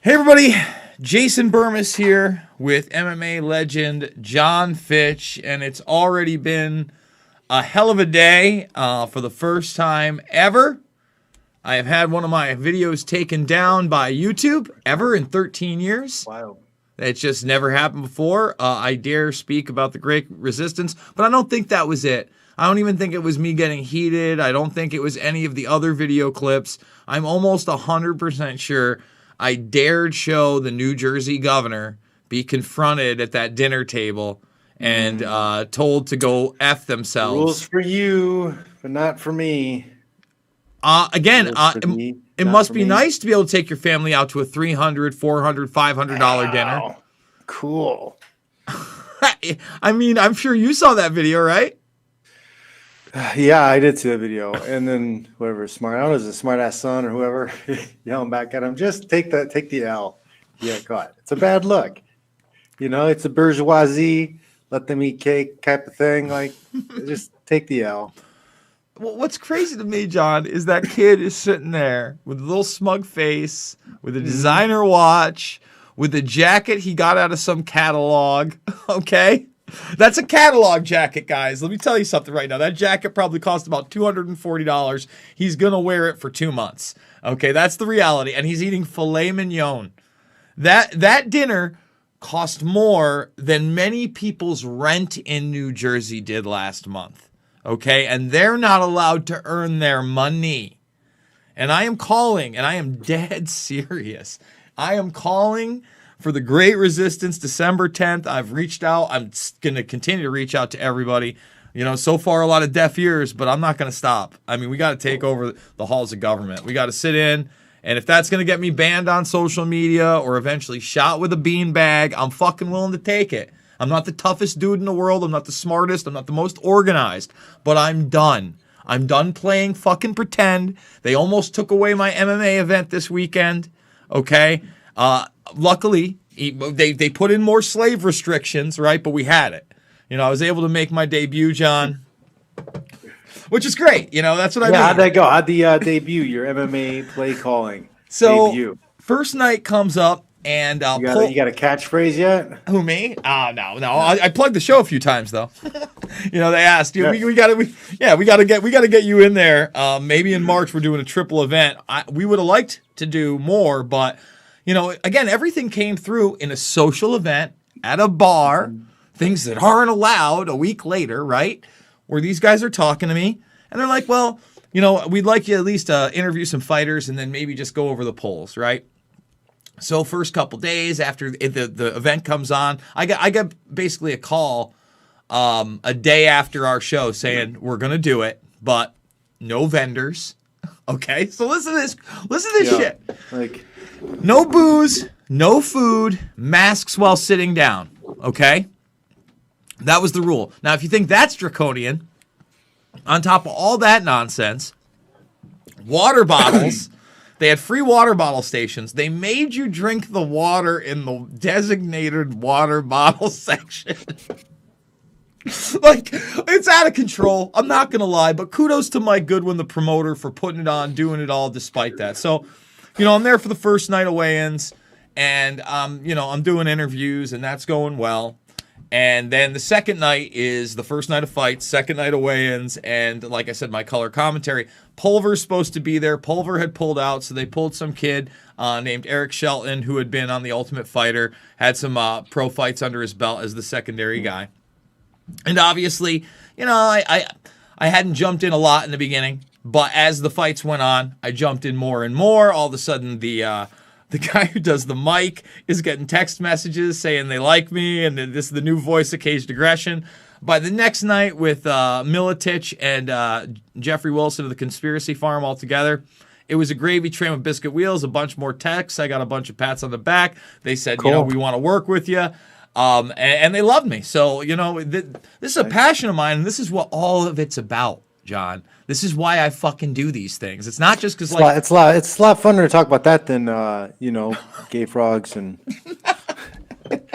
Hey everybody, Jason Burmis here with MMA legend John Fitch, and it's already been a hell of a day for the first time ever. I have had one of my videos taken down by YouTube ever in 13 years. Wow. It's just never happened before. I dare speak about the Great Resistance, but I don't think that was it. I don't even think it was me getting heated. I don't think it was any of the other video clips. I'm almost 100% sure I dared show the New Jersey governor be confronted at that dinner table and told to go F themselves. Rules for you, but not for me. It must be nice to be able to take your family out to a $300, $400, $500 dinner. Cool. I mean, I'm sure you saw that video, right? Yeah, I did see that video. And then whoever smart, I don't know, is a smart ass son or whoever yelling back at him, just take the L. Yeah, caught. It's a bad look. You know, it's a bourgeoisie, let them eat cake type of thing. Like, just take the L. Well, what's crazy to me, John, is that kid is sitting there with a little smug face, with a designer watch, with a jacket he got out of some catalog, okay? That's a catalog jacket, guys. Let me tell you something right now. That jacket probably cost about $240. He's going to wear it for 2 months, okay? That's the reality, and he's eating filet mignon. That dinner cost more than many people's rent in New Jersey did last month. Okay, and they're not allowed to earn their money. And I am calling, and I am dead serious. I am calling for the Great Resistance December 10th. I've reached out. I'm going to continue to reach out to everybody. You know, so far a lot of deaf ears, but I'm not going to stop. I mean, we got to take over the halls of government. We got to sit in, and if that's going to get me banned on social media or eventually shot with a beanbag, I'm fucking willing to take it. I'm not the toughest dude in the world. I'm not the smartest. I'm not the most organized. But I'm done. I'm done playing fucking pretend. They almost took away my MMA event this weekend. Okay? Luckily, they put in more slave restrictions, right? But we had it. You know, I was able to make my debut, John. Which is great. You know, that's what I mean. How'd that go? How'd the debut, your MMA play calling debut? First night comes up. And you got a catchphrase yet? Who, me? No. I plugged the show a few times though. You know, they asked you. We got to get you in there. Maybe in March we're doing a triple event. We would have liked to do more, but you know, again, everything came through in a social event at a bar, things that aren't allowed a week later, right? Where these guys are talking to me, and they're like, "Well, you know, we'd like you at least interview some fighters, and then maybe just go over the polls, right?" So first couple days after the event comes on, I got basically a call a day after our show saying we're gonna do it, but no vendors. Okay, so listen to this shit. Like, no booze, no food, masks while sitting down. Okay, that was the rule. Now, if you think that's draconian, on top of all that nonsense, water bottles. They had free water bottle stations. They made you drink the water in the designated water bottle section. Like, it's out of control. I'm not going to lie, but kudos to Mike Goodwin, the promoter, for putting it on, doing it all despite that. So, you know, I'm there for the first night of weigh-ins, and, you know, I'm doing interviews, and that's going well. And then the second night is the first night of fights, second night of weigh-ins, and like I said, my color commentary. Pulver's supposed to be there. Pulver had pulled out, so they pulled some kid named Eric Shelton, who had been on The Ultimate Fighter, had some pro fights under his belt as the secondary guy. And obviously, you know, I hadn't jumped in a lot in the beginning, but as the fights went on, I jumped in more and more. All of a sudden, the guy who does the mic is getting text messages saying they like me and this is the new voice of Caged Aggression. By the next night with Militich and Jeffrey Wilson of the Conspiracy Farm all together, it was a gravy train with biscuit wheels, a bunch more texts. I got a bunch of pats on the back. They said, cool. You know, we want to work with you. And they loved me. So, you know, this is a passion of mine, and this is what all of it's about, John. This is why I fucking do these things. It's not just because it's a lot funner to talk about that than you know, gay frogs and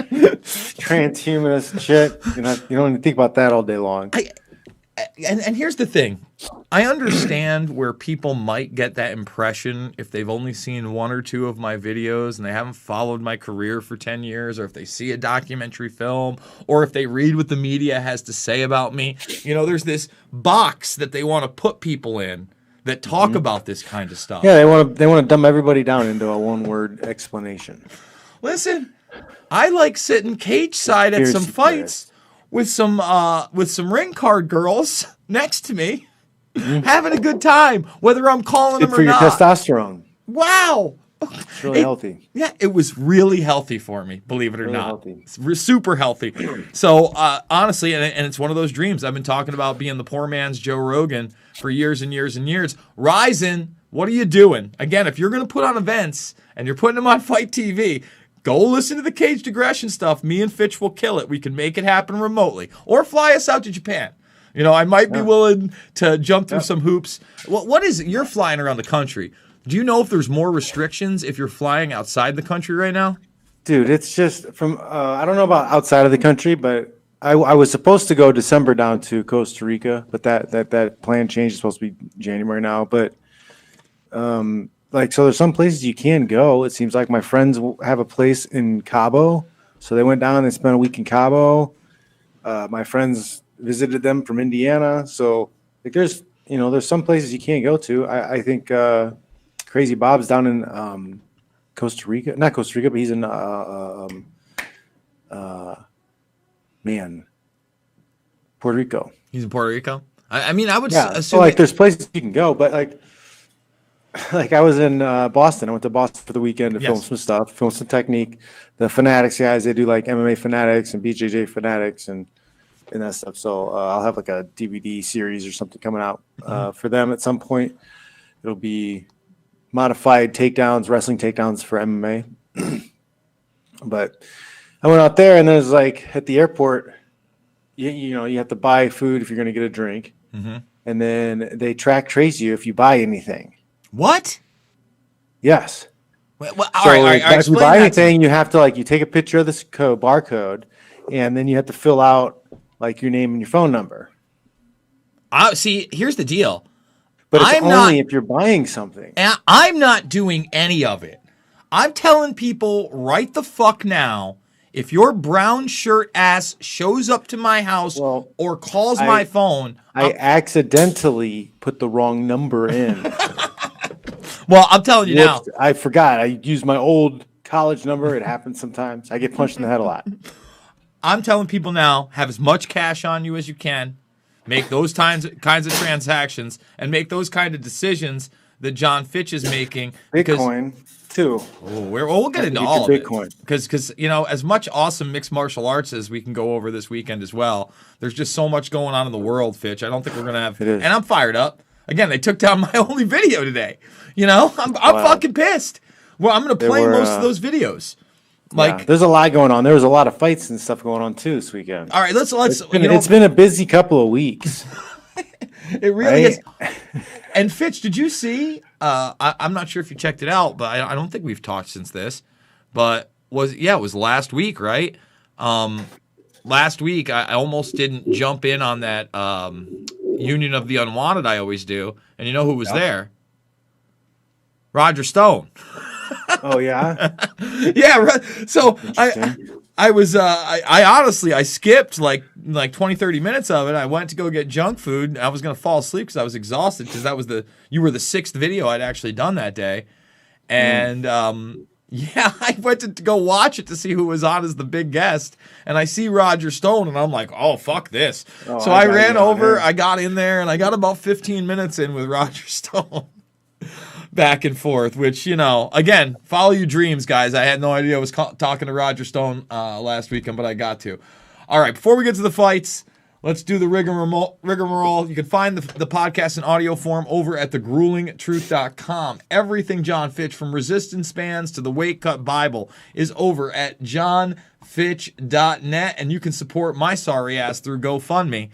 transhumanist shit. You know, you don't even think about that all day long. And here's the thing. I understand where people might get that impression if they've only seen one or two of my videos and they haven't followed my career for 10 years, or if they see a documentary film, or if they read what the media has to say about me. You know, there's this box that they want to put people in that talk about this kind of stuff. Yeah, they want to dumb everybody down into a one-word explanation. Listen, I like sitting cage side at some fights with some ring card girls next to me, having a good time, whether I'm calling them or not. For your testosterone. Wow. It's really healthy. Yeah, it was really healthy for me, believe it or Really not. healthy. It's super healthy. So honestly, and it's one of those dreams. I've been talking about being the poor man's Joe Rogan for years and years and years. Ryzen, what are you doing? Again, if you're going to put on events and you're putting them on Fight TV, go listen to the Caged Aggression stuff. Me and Fitch will kill it. We can make it happen remotely. Or fly us out to Japan. You know, I might be willing to jump through some hoops. What is it? You're flying around the country. Do you know if there's more restrictions if you're flying outside the country right now? Dude, it's just from, I don't know about outside of the country, but I was supposed to go December down to Costa Rica, but that plan changed. It's supposed to be January now. But so there's some places you can go. It seems like my friends have a place in Cabo. So they went down and spent a week in Cabo. My friends visited them from Indiana. So like there's some places you can't go to. I think Crazy Bob's down in Costa Rica. Not Costa Rica, but he's in Puerto Rico. He's in Puerto Rico? I mean, I would assume... So like there's places you can go, but like I was in Boston. I went to Boston for the weekend to film some stuff, film some technique. The Fanatics guys, they do like MMA Fanatics and BJJ Fanatics and that stuff. So I'll have like a DVD series or something coming out for them at some point. It'll be modified takedowns, wrestling takedowns for MMA. But I went out there, and there's like at the airport, you have to buy food if you're going to get a drink, and then they trace you if you buy anything. What? Yes. Well, So if you buy anything, you have to you take a picture of this barcode, and then you have to fill out like your name and your phone number. See, here's the deal. But it's only if you're buying something. I'm not doing any of it. I'm telling people right the fuck now, if your brown shirt ass shows up to my house or calls my phone. I accidentally put the wrong number in. Well, I'm telling you now. I forgot. I used my old college number. It happens sometimes. I get punched in the head a lot. I'm telling people now, have as much cash on you as you can. Make those kinds of transactions and make those kind of decisions that John Fitch is making. Bitcoin, too. We'll get into all of Bitcoin. it. Because, as much awesome mixed martial arts as we can go over this weekend as well, there's just so much going on in the world, Fitch. I don't think we're going to have... And I'm fired up. Again, they took down my only video today. I'm fucking pissed. Well, I'm going to play most of those videos. There's a lot going on. There was a lot of fights and stuff going on too this weekend. All right, let's. It's been a busy couple of weeks. It really is. And Fitch, did you see? I'm not sure if you checked it out, but I don't think we've talked since this. But it was last week, right? Last week I almost didn't jump in on that Union of the Unwanted I always do, and you know who was there? Roger Stone. Oh yeah, yeah. So I honestly skipped like 20, 30 minutes of it. I went to go get junk food. I was gonna fall asleep because I was exhausted because you were the 6th video I'd actually done that day, and I went to go watch it to see who was on as the big guest, and I see Roger Stone, and I'm like, oh fuck this. So I ran over. I got in there, and I got about 15 minutes in with Roger Stone. Back and forth, which, again, follow your dreams, guys. I had no idea I was talking to Roger Stone last weekend, but I got to. All right, before we get to the fights, let's do the rigmarole. You can find the podcast in audio form over at thegruelingtruth.com. Everything John Fitch, from resistance bands to the weight cut Bible, is over at johnfitch.net, and you can support my sorry ass through GoFundMe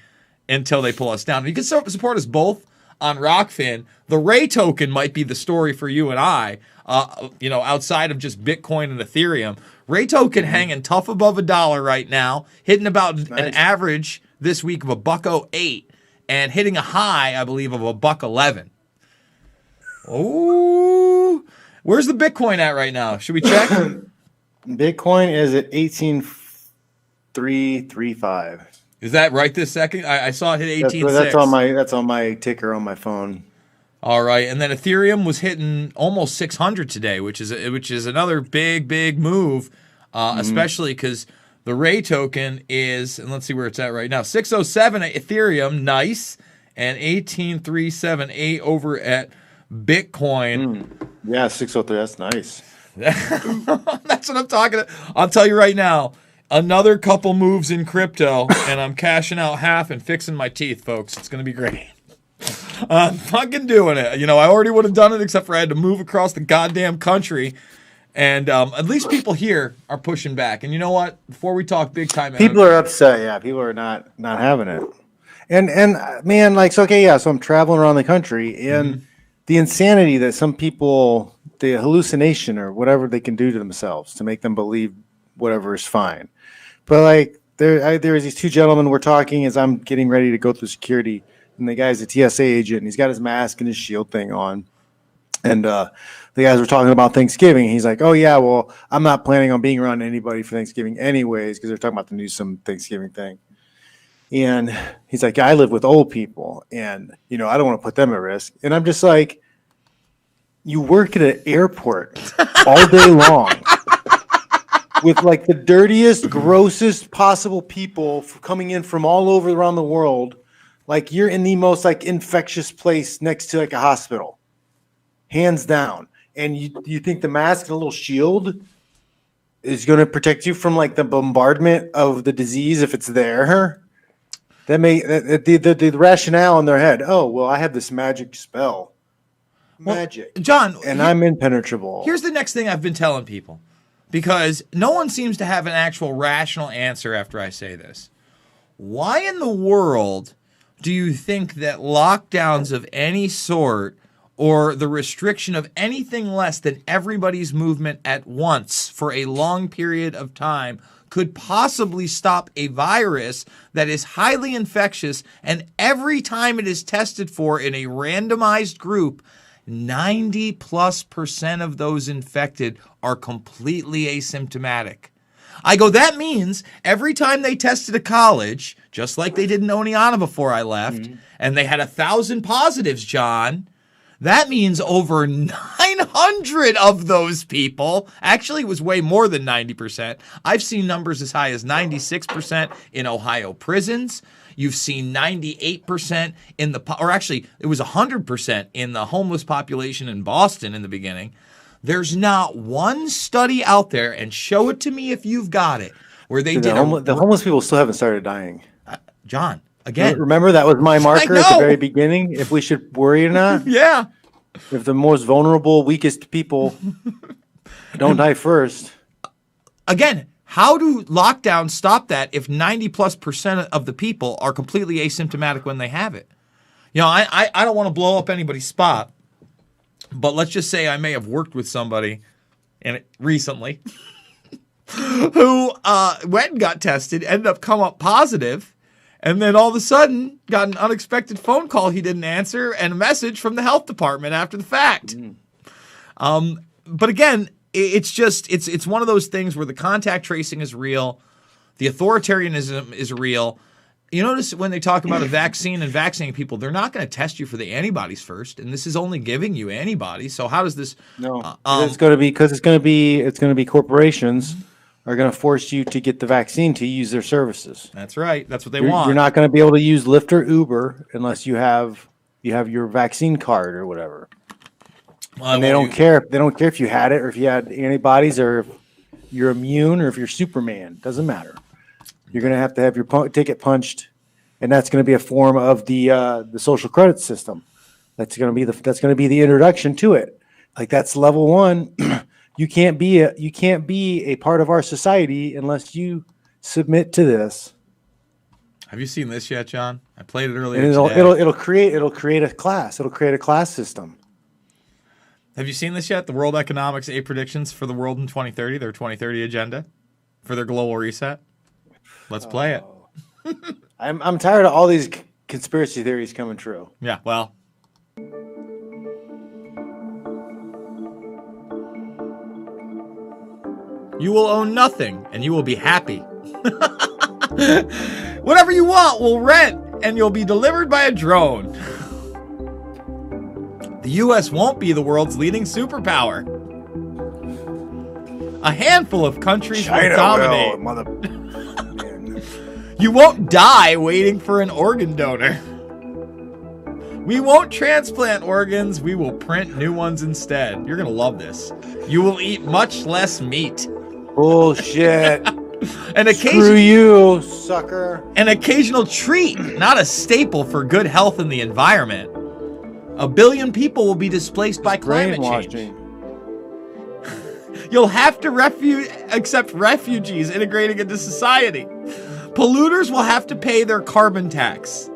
until they pull us down. And you can support us both on Rockfin. The Ray token might be the story for you and I, outside of just Bitcoin and Ethereum. Ray token hanging tough above $1 right now, hitting about an average this week of $1.08. and hitting a high, I believe, of $1.11. Oh, where's the Bitcoin at right now? Should we check? Bitcoin is at 18,335. Is that right this second? I saw it hit 18.6. That's on my ticker on my phone. All right, and then Ethereum was hitting almost 600 today, which is another big move, especially because the Ray token is, and let's see where it's at right now, 607 at Ethereum, nice, and 18,378 over at Bitcoin. Yeah, 603. That's nice. That's what I'm talking about. I'll tell you right now, another couple moves in crypto, and I'm cashing out half and fixing my teeth, folks. It's going to be great. I'm fucking doing it. You know, I already would have done it, except for I had to move across the goddamn country. And at least people here are pushing back. And you know what? Before we talk big time, people are upset. Yeah, people are not having it. And man, like, so, okay, yeah. So I'm traveling around the country, and the insanity that some people, the hallucination or whatever they can do to themselves to make them believe whatever is fine. But like, there was these two gentlemen we're talking as I'm getting ready to go through security, and the guy's a TSA agent, and he's got his mask and his shield thing on. And the guys were talking about Thanksgiving. He's like, "Oh yeah, well, I'm not planning on being around anybody for Thanksgiving anyways," because they're talking about the new some Thanksgiving thing. And he's like, "I live with old people, and I don't want to put them at risk." And I'm just like, "You work at an airport all day long with like the dirtiest, grossest possible people coming in from all over around the world. Like you're in the most like infectious place next to like a hospital." Hands down. And you think the mask and a little shield is going to protect you from like the bombardment of the disease if it's there? That may the rationale in their head. Oh, well, I have this magic spell. Magic. Well, John, and I'm impenetrable. Here's the next thing I've been telling people, because no one seems to have an actual rational answer after I say this. Why in the world do you think that lockdowns of any sort or the restriction of anything less than everybody's movement at once for a long period of time could possibly stop a virus that is highly infectious, and every time it is tested for in a randomized group, 90+% of those infected are completely asymptomatic? I go, that means every time they tested a college, just like they did in Oneonta before I left, and they had 1,000 positives, John, that means over 900 of those people, actually it was way more than 90%. I've seen numbers as high as 96% in Ohio prisons. You've seen 98% or actually it was 100% in the homeless population in Boston in the beginning. There's not one study out there, and show it to me if you've got it, where they did the homeless people still haven't started dying. John, again. Remember that was my marker at the very beginning, if we should worry or not? Yeah. If the most vulnerable, weakest people don't die first. Again, how do lockdowns stop that if 90+% of the people are completely asymptomatic when they have it? I don't want to blow up anybody's spot, but let's just say I may have worked with somebody recently who went and got tested, ended up come up positive, and then all of a sudden got an unexpected phone call he didn't answer and a message from the health department after the fact. But again, it's one of those things where the contact tracing is real. The authoritarianism is real. You notice when they talk about a vaccine and vaccinating people, they're not going to test you for the antibodies first, and this is only giving you antibodies. So how does this? No, it's going to be corporations are going to force you to get the vaccine to use their services. That's right. That's what they want. You're not going to be able to use Lyft or Uber unless you have your vaccine card or whatever. Well, and they don't care. They don't care if you had it or if you had antibodies or if you're immune or if you're Superman. Doesn't matter. You're going to have your ticket punched, and that's going to be a form of the social credit system. That's going to be the introduction to it. Like that's level one. You can't be a part of our society unless you submit to this. Have you seen this yet, John? I played it earlier. And it'll create a class. It'll create a class system. Have you seen this yet? The World Economics 8 predictions for the world in 2030, their 2030 agenda for their global reset. Let's play it. I'm tired of all these conspiracy theories coming true. Yeah, well. You will own nothing, and you will be happy. Whatever you want, we'll rent, and you'll be delivered by a drone. The U.S. won't be the world's leading superpower. A handful of countries will dominate. You won't die waiting for an organ donor. We won't transplant organs, we will print new ones instead. You're gonna love this. You will eat much less meat. Bullshit. Screw you, sucker. An occasional treat, not a staple for good health and the environment. 1 billion people will be displaced by climate change. You'll have to accept refugees integrating into society. Polluters will have to pay their carbon tax.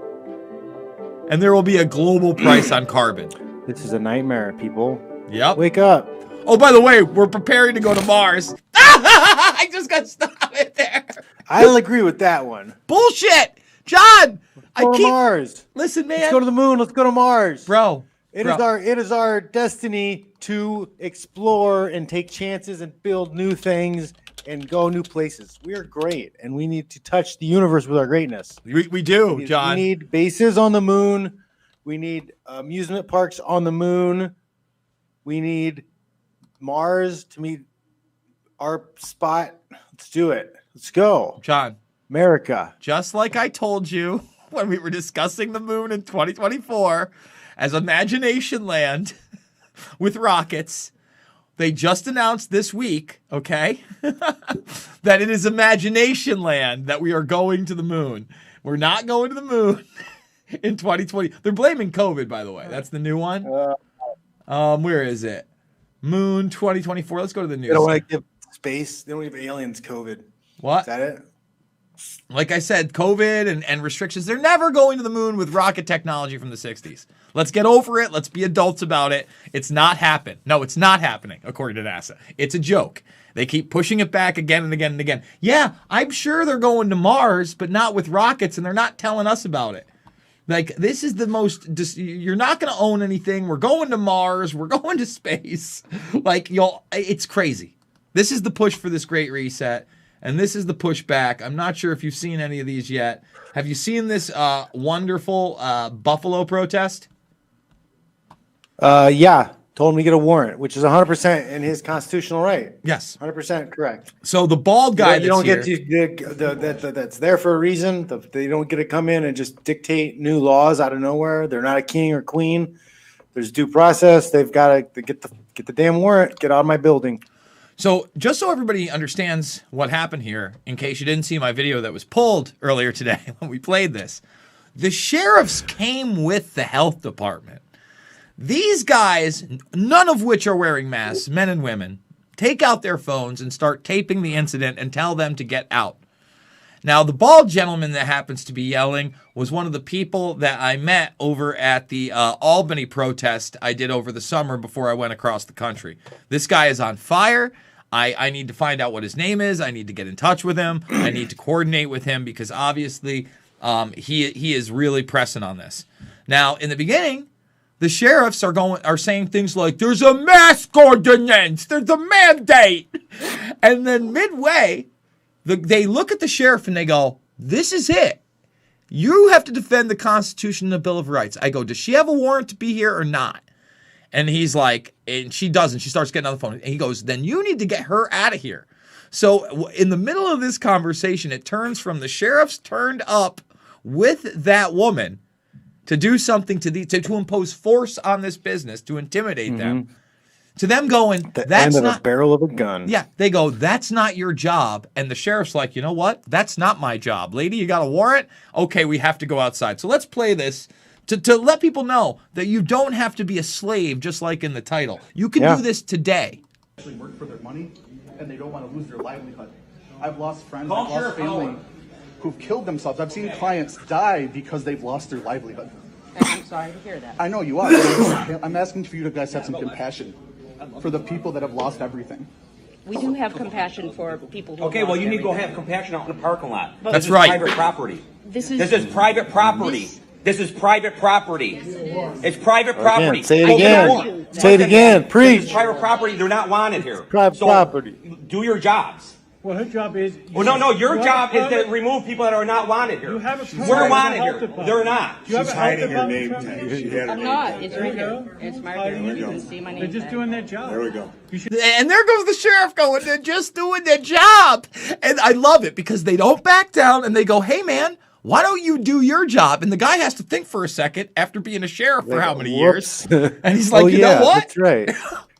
And there will be a global price on carbon. This is a nightmare, people. Yep. Wake up. Oh, by the way, we're preparing to go to Mars. I just got stopped right there. I'll agree with that one. Bullshit! John! Go to Mars. Listen, man. Let's go to the moon. Let's go to Mars. Bro. It is our destiny to explore and take chances and build new things and go new places. We are great, and we need to touch the universe with our greatness. We do, John. We need bases on the moon. We need amusement parks on the moon. We need Mars to meet our spot. Let's do it. Let's go. John. America. Just like I told you when we were discussing the moon in 2024 as Imagination Land with rockets, they just announced this week, okay, that it is Imagination Land that we are going to the moon. We're not going to the moon in 2020. They're blaming COVID, by the way. That's the new one. Where is it? Moon 2024. Let's go to the news. They don't want to give space. They don't give aliens COVID. What? Is that it? Like I said, COVID and restrictions, they're never going to the moon with rocket technology from the 60s. Let's get over it. Let's be adults about it. It's not happening. No, it's not happening, according to NASA. It's a joke. They keep pushing it back again and again and again. Yeah, I'm sure they're going to Mars, but not with rockets, and they're not telling us about it. Like, this is the most, you're not going to own anything. We're going to Mars. We're going to space. Like, it's crazy. This is the push for this Great Reset. And this is the pushback. I'm not sure if you've seen any of these yet. Have you seen this wonderful Buffalo protest? Yeah. Told him to get a warrant, which is 100% in his constitutional right. Yes. 100% correct. So the bald guy you don't get that's there for a reason. They don't get to come in and just dictate new laws out of nowhere. They're not a king or queen. There's due process. They've got to get the damn warrant. Get out of my building. So just so everybody understands what happened here, in case you didn't see my video that was pulled earlier today when we played this, the sheriffs came with the health department. These guys, none of which are wearing masks, men and women, take out their phones and start taping the incident and tell them to get out. Now, the bald gentleman that happens to be yelling was one of the people that I met over at the Albany protest I did over the summer before I went across the country. This guy is on fire. I need to find out what his name is. I need to get in touch with him. I need to coordinate with him because obviously he is really pressing on this. Now, in the beginning, the sheriffs are saying things like, there's a mask ordinance, there's a mandate. And then midway, they look at the sheriff and they go, this is it. You have to defend the Constitution and the Bill of Rights. I go, does she have a warrant to be here or not? And he's like, and she doesn't. She starts getting on the phone. And he goes, then you need to get her out of here. So in the middle of this conversation, it turns from the sheriffs turned up with that woman to do something to impose force on this business, to intimidate them, to them going, that's not a barrel of a gun. Yeah, they go, that's not your job. And the sheriff's like, you know what? That's not my job. Lady, you got a warrant? Okay, we have to go outside. So let's play this to let people know that you don't have to be a slave, just like in the title. You can do this today. Actually work for their money, and they don't want to lose their livelihood. I've lost friends, I've lost family who've killed themselves. I've seen clients die because they've lost their livelihood. I'm sorry to hear that. I know you are. I'm asking for you to guys have some compassion for the people that have lost everything. We do have compassion for people who Okay, well, you need to go have compassion out in the parking lot. That's right. Private property. This is private property. This is private property. It's private property. Say it Go get a again. warrant. Say it again. Preach. It's private property. They're not wanted here. Private property. Do your jobs. Well, her job is. Well, no. Your job is to remove people that are not wanted here. You have a permit We're from the wanted health here. department. They're not. Do you have a health department permit? I'm not. It's right here. It's right here. You can see my name. They're just doing their job. There we go. And there goes the sheriff going, they're just doing their job. And I love it because they don't back down and they go, hey, man, why don't you do your job? And the guy has to think for a second after being a sheriff for how many years? And he's like, you know what? That's right.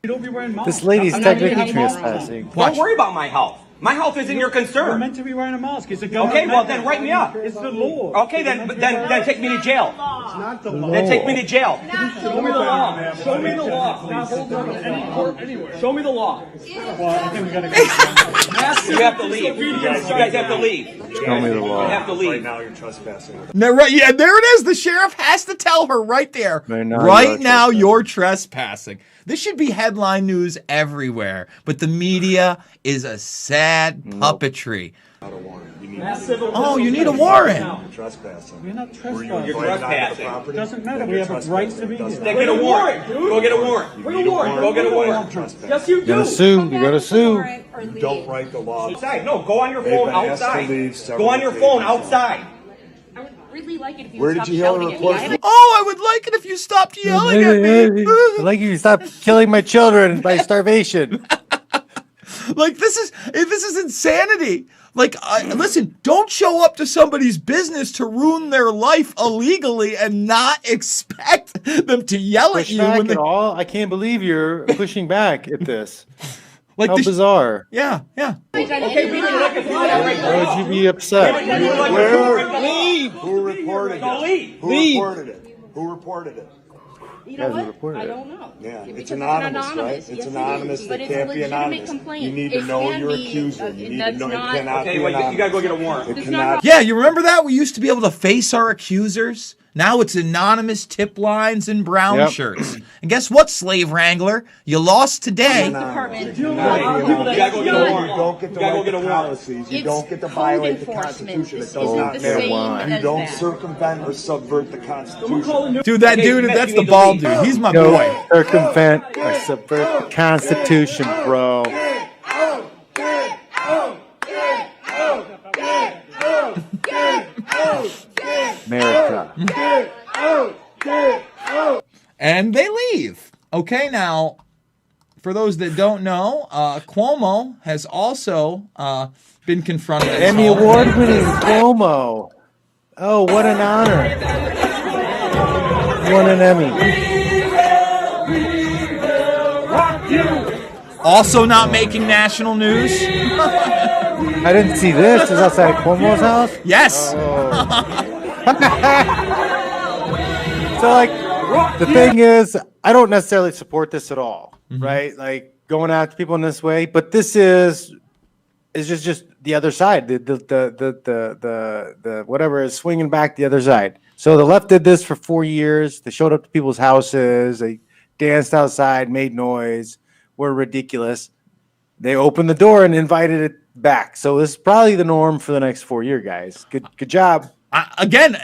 You don't be wearing masks. This lady's I'm not technically doing any masks. trespassing. Don't worry about my health. My health isn't your You're concern. meant to be wearing a mask. It's a government. Okay, well then write me up. It's the law. Okay, then take me to jail. Not the law. Then take me to jail. Show me the law. Show me the law. Not hold on to any court anywhere. Show me the law. Well, I think we gotta go. You have to leave. You guys have to leave. Show me the You law. have to Right leave. now, you're trespassing. No, right, yeah, there it is. The sheriff has to tell her right there. Right now, you're trespassing. This should be headline news everywhere. But the media is a sad puppetry. Not a warrant. You need Oh, you need a warrant. You're trespassing. We're not Were you trespassing. You're invited onto the trespassing. property? Doesn't matter. Then We you're have a right to trespassing. be Doesn't here. Then get a warrant. Go get a warrant. You need a warrant. Go get a warrant. Trespassing. Yes, you You gotta do. sue. You gotta sue. You don't write the law. Outside. No, go on your They've phone been asked to outside. leave several Go on your phone occasions. outside. I would really like it if you Where would did stop you hear the shouting at me. report I haven't Oh, I would like it if you stopped yelling at me. I'd like you to stop killing my children by starvation. Like this is insanity. Like, listen, don't show up to somebody's business to ruin their life illegally and not expect them to yell at Push you back when they. at all? I can't believe you're pushing back at this. Like How this, bizarre. yeah. Okay, people, look at Why would you be upset? Leave. Who reported Go it? leave. Who reported it? Who reported it? You know Guys, we what? reported I it. don't know. Yeah, Because it's anonymous, right? It's Yes, it anonymous. is. But It it's a can't be legitimate anonymous. complaint. You need to It know can your be, accuser. You need to that's know. It not- cannot Okay, be well, anonymous. you gotta go get a warrant. It It's cannot. not- Yeah, you remember that? We used to be able to face our accusers. Now it's anonymous tip lines and brown Yep. shirts. And guess what, slave wrangler? You lost today. Department. You gotta go get a You warrant. don't get to You gotta go write get the a warrant. policies. You It's don't get to code violate the enforcement. Constitution. It This does is not the matter. same You You as don't that. circumvent or subvert the Constitution. Dude, that Okay, dude, Smith, that's you the need to bald leave. dude. He's my Go boy. circumvent or subvert the Constitution, bro. America. And they leave. Okay, now, for those that don't know, Cuomo has also been confronted. at his Emmy home. Award winning Cuomo. Oh, what an honor. Won an Emmy. Also not making national news. I didn't see this. This is outside Cuomo's house. Yes. So, like, the thing is, I don't necessarily support this at all, right? Like, going after people in this way, but this is just the other side. The whatever is swinging back the other side. So the left did this for 4 years. They showed up to people's houses. They danced outside, made noise, were ridiculous. They opened the door and invited it back. So this is probably the norm for the next 4 year, guys. Good job. Again,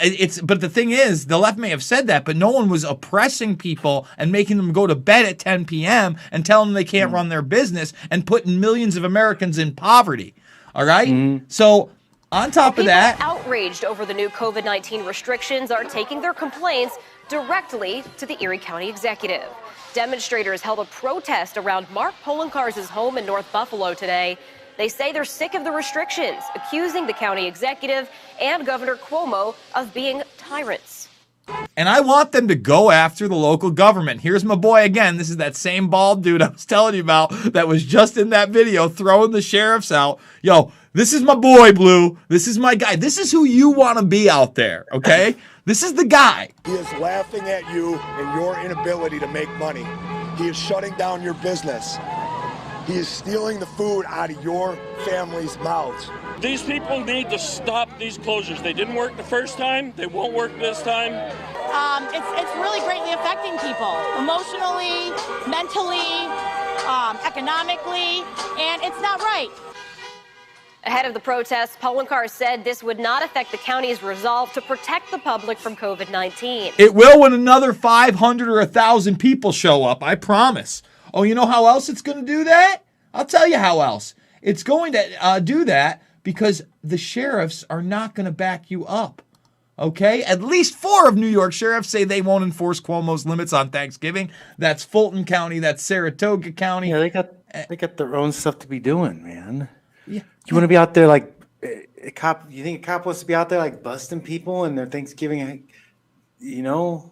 but the thing is, the left may have said that, but no one was oppressing people and making them go to bed at 10 p.m. and telling them they can't run their business and putting millions of Americans in poverty. All right? So on top of People that, outraged over the new COVID-19 restrictions are taking their complaints directly to the Erie County Executive. Demonstrators held a protest around Mark Polenkarz's home in North Buffalo today. They say they're sick of the restrictions, accusing the county executive and Governor Cuomo of being tyrants. and I want them to go after the local government. Here's my boy again. This is that same bald dude I was telling you about that was just in that video throwing the sheriffs out. Yo, this is my boy, Blue. This is my guy. This is who you want to be out there, okay? This is the guy. He is laughing at you and your inability to make money. He is shutting down your business. He is stealing the food out of your family's mouths. These people need to stop these closures. They didn't work the first time. They won't work this time. It's really greatly affecting people emotionally, mentally, economically, and it's not right. Ahead of the protests, Poloncarz said this would not affect the county's resolve to protect the public from COVID-19. It will when another 500 or 1,000 people show up, I promise. Oh, you know how else it's going to do that? I'll tell you how else. It's going to do that because the sheriffs are not going to back you up. Okay? At least 4 of New York sheriffs say they won't enforce Cuomo's limits on Thanksgiving. That's Fulton County. That's Saratoga County. Yeah, they got their own stuff to be doing, man. Yeah. You want to be out there like a cop? You think a cop wants to be out there like busting people in their Thanksgiving?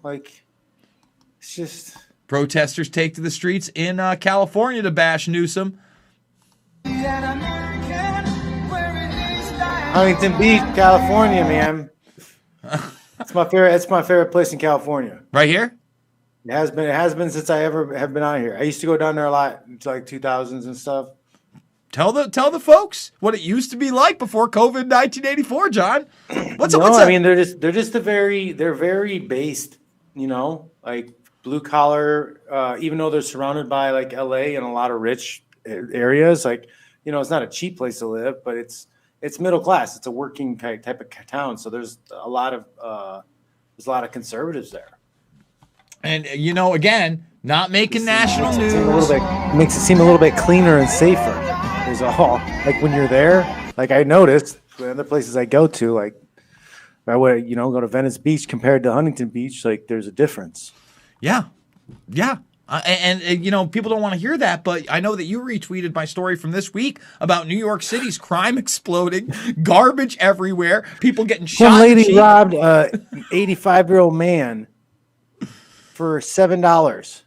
Like it's just Protesters take to the streets in California to bash Newsom. Huntington Beach, California, man. It's my favorite. It's my favorite place in California. Right here? It has been. It has been since I ever have been out here. I used to go down there a lot, into like 2000s and stuff. Tell the folks what it used to be like before COVID 1984, John. What's up? I mean, they're very based, like blue collar. Even though they're surrounded by like LA and a lot of rich areas, like it's not a cheap place to live, but it's middle class. It's a working type of town, so there's a lot of conservatives there. And again, not making national news. Makes it seem a little bit cleaner and safer. Is all. Like when you're there, like I noticed the other places I go to, like I would go to Venice Beach compared to Huntington Beach, like there's a difference. Yeah. And people don't want to hear that, but I know that you retweeted my story from this week about New York City's crime exploding, garbage everywhere, people getting shot. Some lady robbed a 85-year-old man for $7.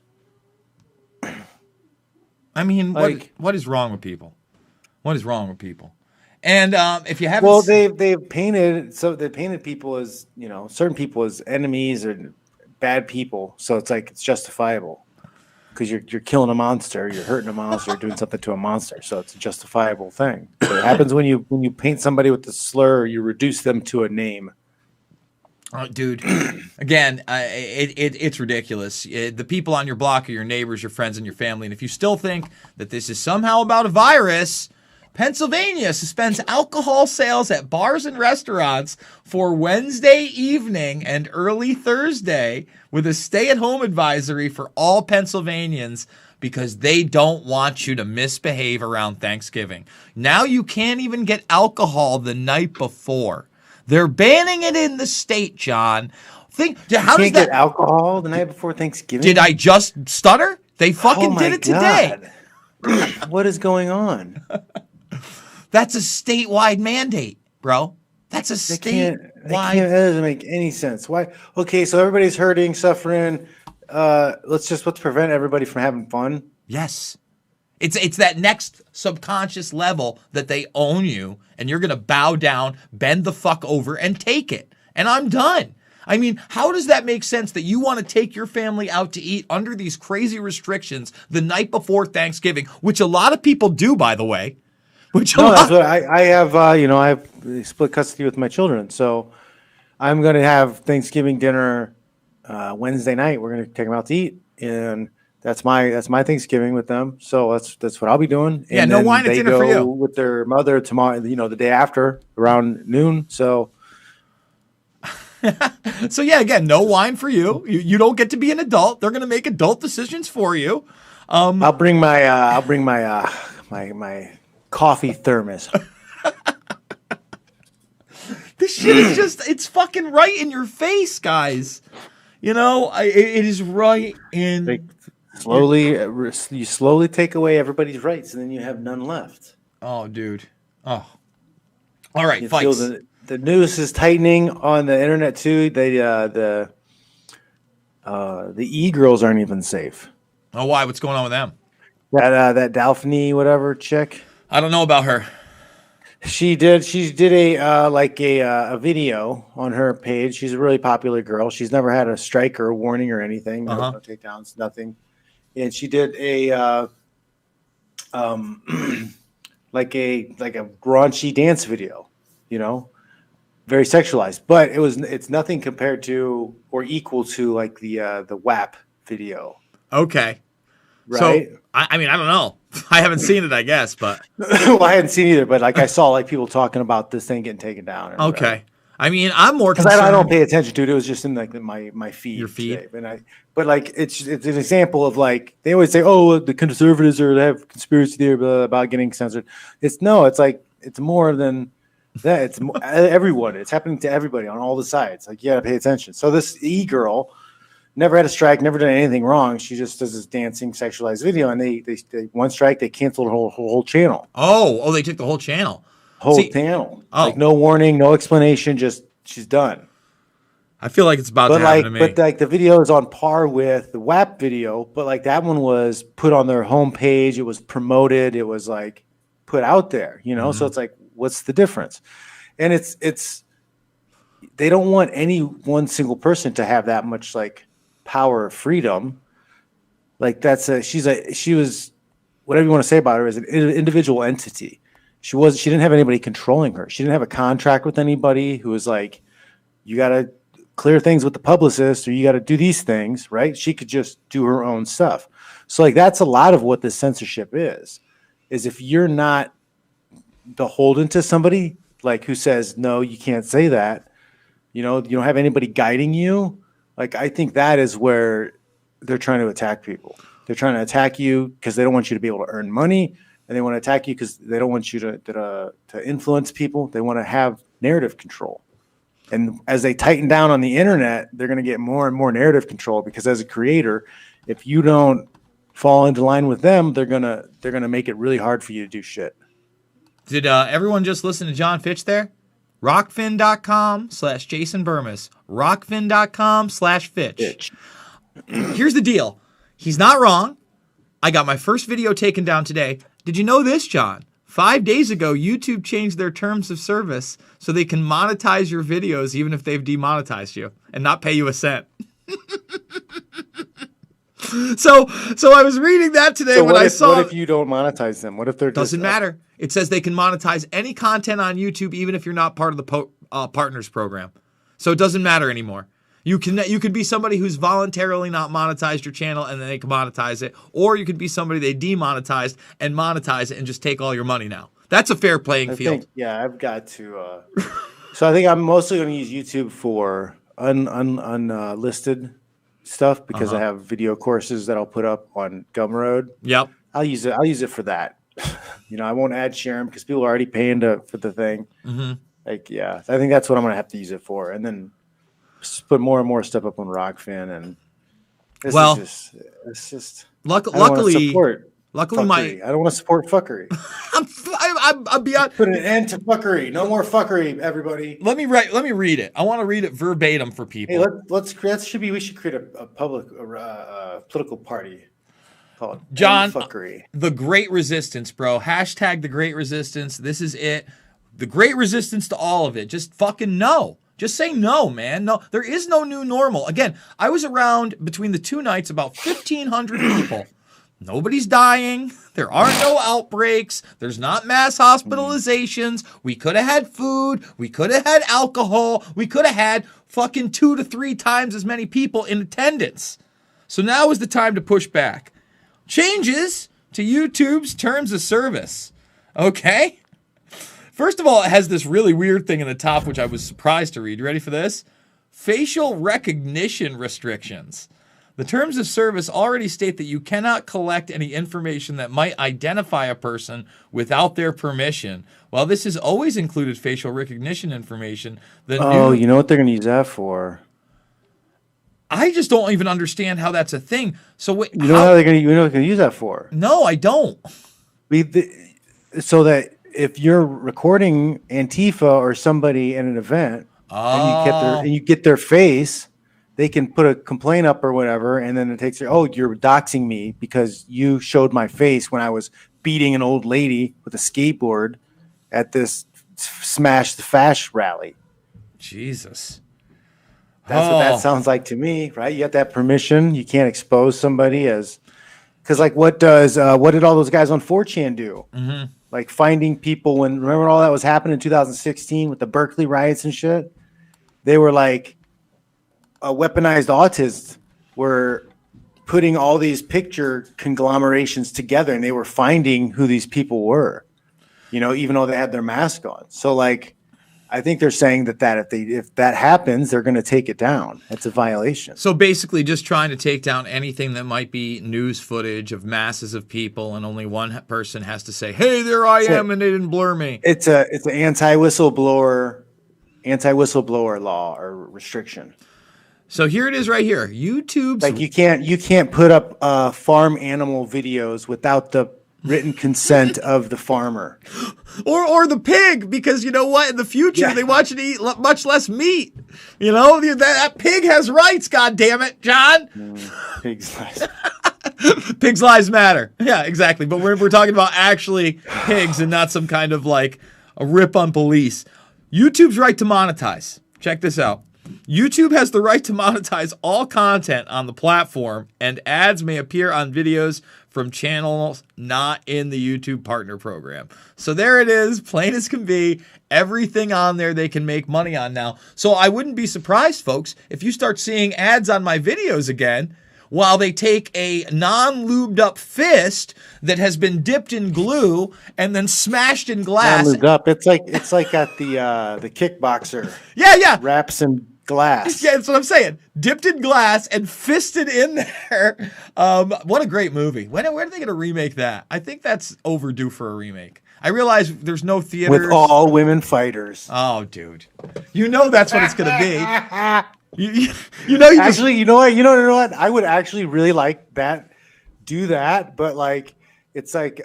I mean, what is wrong with people? What is wrong with people? And if you haven't, they've painted people as certain people as enemies or bad people, so it's like it's justifiable because you're killing a monster, you're hurting a monster, you're doing something to a monster, so it's a justifiable thing. So it happens when you paint somebody with a slur, you reduce them to a name. Dude, again, it's ridiculous. The people on your block are your neighbors, your friends, and your family. And if you still think that this is somehow about a virus, Pennsylvania suspends alcohol sales at bars and restaurants for Wednesday evening and early Thursday with a stay-at-home advisory for all Pennsylvanians because they don't want you to misbehave around Thanksgiving. Now you can't even get alcohol the night before. They're banning it in the state, John. How you does can't get alcohol the night before Thanksgiving? Did I just stutter? They fucking did it today. What is going on? That's a statewide mandate, bro. That's a statewide. That doesn't make any sense. Why? Okay, so everybody's hurting, suffering. Let's prevent everybody from having fun. Yes. It's that next subconscious level that they own you, and you're going to bow down, bend the fuck over, and take it. And I'm done. I mean, how does that make sense that you want to take your family out to eat under these crazy restrictions the night before Thanksgiving, which a lot of people do, by the way? That's what I have. I have split custody with my children, so I'm going to have Thanksgiving dinner Wednesday night. We're going to take them out to eat, and that's my Thanksgiving with them. So that's what I'll be doing. Yeah, and no then wine at dinner for you. With their mother tomorrow. The day after around noon. So. So yeah, again, no wine for you. You don't get to be an adult. They're going to make adult decisions for you. I'll bring my my coffee thermos. This shit is just—it's fucking right in your face, guys. It is right in. You slowly take away everybody's rights, and then you have none left. Oh, dude. Oh. All right, you fights. Feel the news is tightening on the internet too. The e-girls aren't even safe. Oh, why? What's going on with them? That Daphne whatever chick. I don't know about her. She did a video on her page. She's a really popular girl. She's never had a strike or a warning or anything. No takedowns, nothing. And she did a like a raunchy dance video, very sexualized. But it's nothing compared to or equal to like the WAP video. Okay. right? So I mean, I don't know. I haven't seen it, I guess, but Well, I hadn't seen either, but like I saw like people talking about this thing getting taken down. And okay. I mean, I'm more because concerned. I don't pay attention to it. It was just in like my feed. Your feed. Today. But like it's an example of like they always say, oh, the conservatives they have conspiracy theory about getting censored. It's like it's more than that. It's everyone. It's happening to everybody on all the sides. Like you got to pay attention. So this girl never had a strike, never done anything wrong. She just does this dancing sexualized video, and they one strike, they canceled her whole channel. Oh, they took the whole channel. Channel. Oh. Like no warning, no explanation, just she's done. I feel like it's about to happen to me. But like the video is on par with the WAP video, but like that one was put on their homepage, it was promoted, it was like put out there, you know? So it's like, what's the difference? And it's they don't want any one single person to have that much like power or freedom. Like she was whatever you want to say about her as an individual entity. She didn't have anybody controlling her. She didn't have a contract with anybody who was like, you got to clear things with the publicist or you got to do these things, right? She could just do her own stuff. So like, that's a lot of what this censorship is if you're not beholden to somebody like who says, no, you can't say that, you don't have anybody guiding you. Like, I think that is where they're trying to attack people. They're trying to attack you because they don't want you to be able to earn money. And they want to attack you because they don't want you to influence people. They want to have narrative control. And as they tighten down on the internet, they're going to get more and more narrative control because as a creator, if you don't fall into line with them, they're gonna make it really hard for you to do shit. Did everyone just listen to John Fitch there? Rockfin.com/Jason Burmis. Rockfin.com/Fitch. Here's the deal. He's not wrong. I got my first video taken down today. Did you know this, John? 5 days ago, YouTube changed their terms of service so they can monetize your videos even if they've demonetized you and not pay you a cent. So I was reading that today when I saw. What if you don't monetize them? What if they're doesn't matter? It says they can monetize any content on YouTube even if you're not part of the partners program. So it doesn't matter anymore. You could be somebody who's voluntarily not monetized your channel and then they can monetize it, or you could be somebody they demonetized and monetize it and just take all your money now. That's a fair playing field. I've got to. So I think I'm mostly going to use YouTube for unlisted stuff because I have video courses that I'll put up on Gumroad. Yep. I'll use it for that. I won't ad share them because people are already paying for the thing. Mm-hmm. Like, yeah, I think that's what I'm going to have to use it for, and then just put more and more stuff up on Rockfin, and it's just. Luckily, I don't want to support fuckery. I'm beyond. Put an end to fuckery. No more fuckery, everybody. Let me read it. I want to read it verbatim for people. Hey, we should create a public political party called John Fuckery. The Great Resistance, bro. Hashtag the Great Resistance. This is it. The Great Resistance to all of it. Just fucking no. Just say no, man. No, there is no new normal. Again, I was around between the two nights about 1,500 people. Nobody's dying. There are no outbreaks. There's not mass hospitalizations. We could have had food. We could have had alcohol. We could have had fucking 2 to 3 times as many people in attendance. So now is the time to push back. Changes to YouTube's terms of service. Okay? First of all, it has this really weird thing in the top, which I was surprised to read. You ready for this? Facial recognition restrictions. The terms of service already state that you cannot collect any information that might identify a person without their permission. While this has always included facial recognition information, you know what they're going to use that for? I just don't even understand how that's a thing. So you know how they're going to use that for? No, I don't. So that if you're recording Antifa or somebody in an event and you get their face, they can put a complaint up or whatever, and then it takes you're doxing me because you showed my face when I was beating an old lady with a skateboard at this Smash the Fash rally. Jesus. That's what that sounds like to me, right? You have to have permission. You can't expose somebody because like what did all those guys on 4chan do? Mm-hmm. Like finding people remember all that was happening in 2016 with the Berkeley riots and shit? They were like weaponized autists were putting all these picture conglomerations together, and they were finding who these people were, even though they had their mask on. So like, I think they're saying that if that happens, they're going to take it down. It's a violation. So basically just trying to take down anything that might be news footage of masses of people, and only one person has to say, hey, there I am, and they didn't blur me. It's an anti-whistleblower law or restriction. So here it is right here. YouTube's like you can't put up farm animal videos without the written consent of the farmer. Or the pig, because you know what? In the future, they want you to eat much less meat. That pig has rights, God damn it, John. Pig's lives. Pigs' lives matter. Yeah, exactly. But we're talking about actually pigs and not some kind of like a rip on police. YouTube's right to monetize. Check this out. YouTube has the right to monetize all content on the platform, and ads may appear on videos from channels not in the YouTube Partner Program. So there it is, plain as can be. Everything on there they can make money on now. So I wouldn't be surprised, folks, if you start seeing ads on my videos again while they take a non-lubed up fist that has been dipped in glue and then smashed in glass. Non-lubed up. It's like at the kickboxer. Yeah. Wraps in glass. Yeah, that's what I'm saying. Dipped in glass and fisted in there. What a great movie. When are they going to remake that? I think that's overdue for a remake. I realize there's no theaters. With all women fighters. Oh, dude. That's what it's going to be. Actually, you know what? I would actually really like that. Do that, but like it's like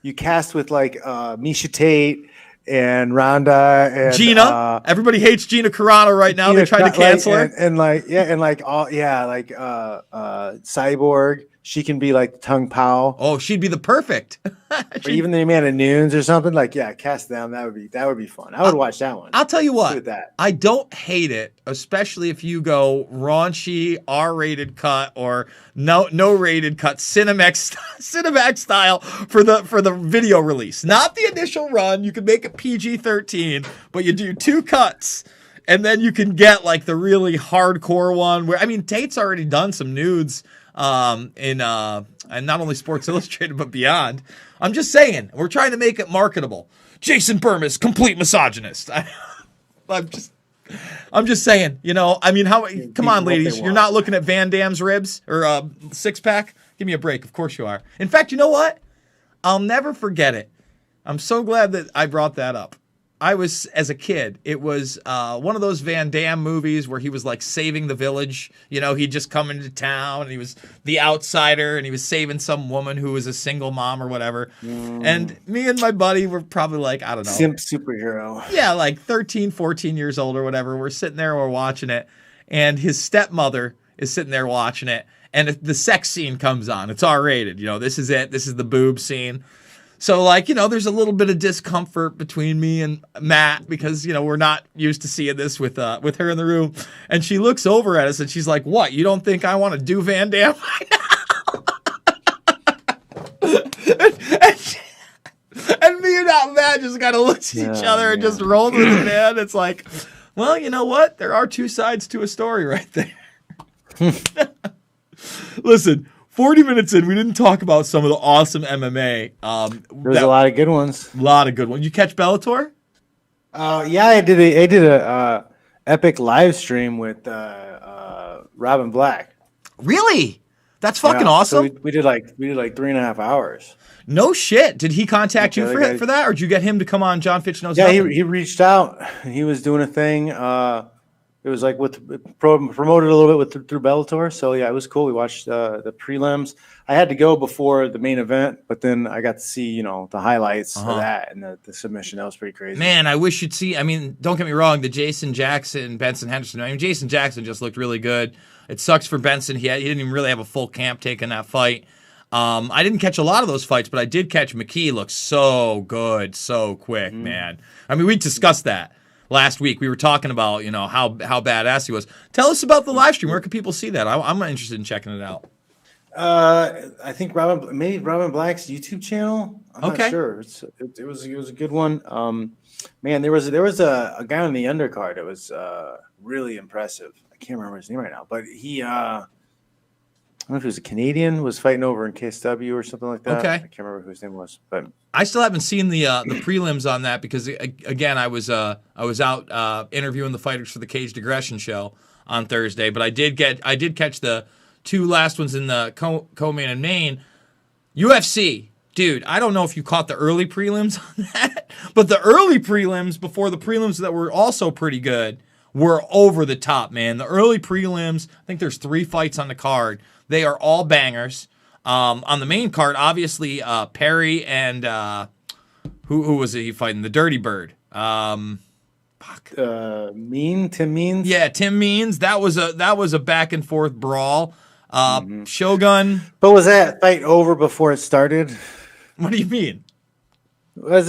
you cast with like Misha Tate and Rhonda and Gina. Everybody hates Gina Carano right now. They tried to cancel her. Cyborg. She can be like Tung Pao. Oh, she'd be the perfect. Or even the Amanda Nunes or something. Like, yeah, cast them. That would be fun. I would watch that one. I'll tell you what. With that. I don't hate it, especially if you go raunchy, R-rated cut or no rated cut, Cinemax style for the video release. Not the initial run. You can make it PG-13, but you do 2 cuts. And then you can get like the really hardcore one where, Tate's already done some nudes and not only Sports Illustrated but beyond. I'm just saying, we're trying to make it marketable. Jason Burmis, complete misogynist. I'm just saying, come on, ladies, you're not looking at Van Damme's ribs or six pack. Give me a break. Of course you are. In fact, you know what? I'll never forget it. I'm so glad that I brought that up. As a kid, it was one of those Van Damme movies where he was like saving the village. He'd just come into town and he was the outsider and he was saving some woman who was a single mom or whatever. And me and my buddy were probably like, I don't know. Simp superhero. Yeah, like 13, 14 years old or whatever. We're sitting there, we're watching it. And his stepmother is sitting there watching it. And the sex scene comes on. It's R-rated. This is it. This is the boob scene. So, there's a little bit of discomfort between me and Matt because, we're not used to seeing this with her in the room. And she looks over at us and she's like, what, you don't think I want to do Van Damme right now? and me and Matt just kind of looked at each other and just rolled with it, man. It's like, well, you know what? There are 2 sides to a story right there. Listen. 40 minutes in, we didn't talk about some of the awesome MMA. There's a lot of good ones. A lot of good ones. You catch Bellator? Yeah, I did a epic live stream with Robin Black. Really? That's fucking awesome. So we did like 3.5 hours. No shit. Did he contact you for that, or did you get him to come on John Fitch Knows Nothing? Yeah, he reached out. He was doing a thing. It was like promoted a little bit through Bellator. So yeah, it was cool. We watched the prelims. I had to go before the main event, but then I got to see, the highlights of that and the submission. That was pretty crazy. Man, I wish you'd see. Don't get me wrong. The Jason Jackson, Benson Henderson. Jason Jackson just looked really good. It sucks for Benson. He didn't even really have a full camp taking that fight. I didn't catch a lot of those fights, but I did catch McKee. Looks so good, so quick, man. We discussed that. Last week we were talking about, how badass he was. Tell us about the live stream. Where can people see that? I'm interested in checking it out. I think Robin Black's YouTube channel. I'm not sure. It was a good one. Man, there was a guy on the undercard that was really impressive. I can't remember his name right now, but he don't know if he was a Canadian, was fighting over in KSW or something like that. Okay. I can't remember who his name was, but I still haven't seen the prelims on that because again I was out interviewing the fighters for the Caged Aggression show on Thursday, but I did catch the two last ones in the co-main and main. UFC, dude, I don't know if you caught the early prelims on that, but the early prelims before the prelims that were also pretty good were over the top, man. The early prelims, I think there's 3 fights on the card. They are all bangers. On the main card, obviously, Perry and who was it he fighting? The Dirty Bird. Tim Means. Yeah, Tim Means. That was a back and forth brawl. Shogun. But was that fight over before it started? What do you mean? Was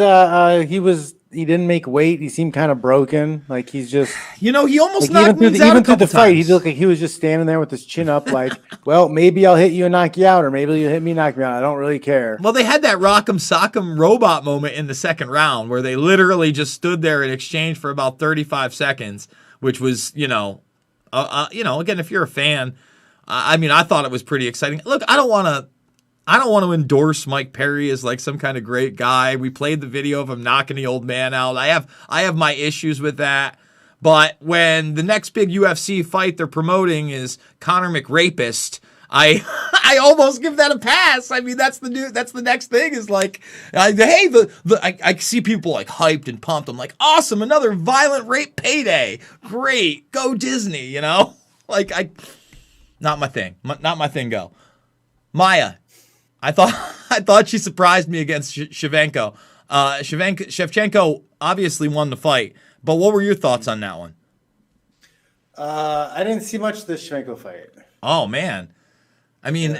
he didn't make weight? He seemed kind of broken. Like he's just he almost like, knocked Means out even a through the couple fight. times. He looked like he was just standing there with his chin up, like, well, maybe I'll hit you and knock you out, or maybe you'll hit me, knock me out. I don't really care. Well, they had that Rock'em Sock'em robot moment in the second round where they literally just stood there in exchange for about 35 seconds, which was, again, if you're a fan, I mean, I thought it was pretty exciting. Look, I don't want to endorse Mike Perry as like some kind of great guy. We played the video of him knocking the old man out. I have my issues with that. But when the next big UFC fight they're promoting is Conor McRapist, I almost give that a pass. I mean, that's the next thing is like, hey, I see people like hyped and pumped. I'm like, awesome, another violent rape payday. Great, go Disney, Like not my thing. Not my thing. Go, Maya. I thought she surprised me against Shevchenko. Shevchenko obviously won the fight, but what were your thoughts on that one? I didn't see much of the Shevchenko fight. Oh man, I mean,